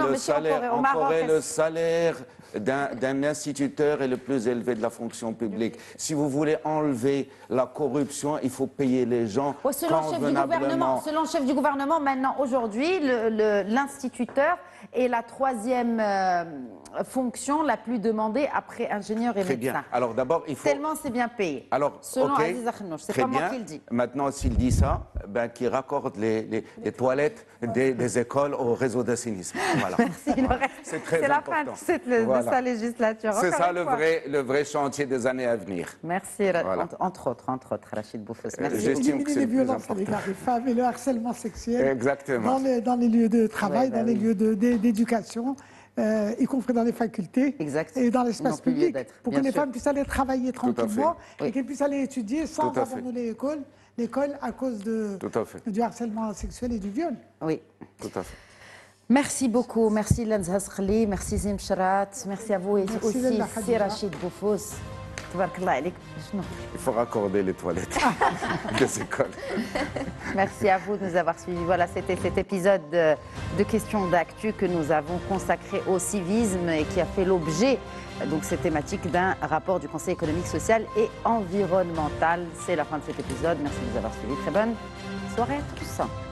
le salaire d'un instituteur est le plus élevé de la fonction publique. Si vous voulez enlever la corruption, il faut payer les gens convenablement. Selon le chef du gouvernement, maintenant, aujourd'hui, l'instituteur est la troisième fonction la plus demandée après ingénieur et Très médecin. bien. Alors d'abord, il faut... Tellement c'est bien payé. Alors, selon okay, Aziz Akhnouch, c'est très pas moi bien. qui le dis. Maintenant, s'il dit ça, ben, qu'il raccorde les toilettes des écoles au réseau d'assainissement. Voilà. Merci. Voilà. C'est très la important. fin de sa législature. C'est Encore ça une le fois. vrai chantier des années à venir. Merci, Voilà. entre autres, Rachid Boufous. Merci. J'estime que c'est les le plus violences à important. l'égard des femmes et le harcèlement sexuel Exactement. dans les lieux de travail, Ouais, bah dans les oui. lieux d'éducation, y compris dans les facultés Exact. et dans Ils l'espace n'ont plus lieu public, d'être, pour que bien les sûr. femmes puissent aller travailler tranquillement Oui. et qu'elles puissent aller étudier sans Tout à fait. abandonner l'école à cause Tout à fait. du harcèlement sexuel et du viol. Oui. Tout à fait. Merci beaucoup. Merci Lenza Khli, merci Zim Shrat, merci à vous et Merci, aussi Lella c'est Khadija. Rachid Boufous. Tabarakallah alik. Shnou. Il faut raccorder les toilettes des écoles. Merci à vous de nous avoir suivis. Voilà, c'était cet épisode de questions d'actu que nous avons consacré au civisme et qui a fait l'objet, donc cette thématique, d'un rapport du Conseil économique, social et environnemental. C'est la fin de cet épisode. Merci de nous avoir suivis. Très bonne soirée à tous.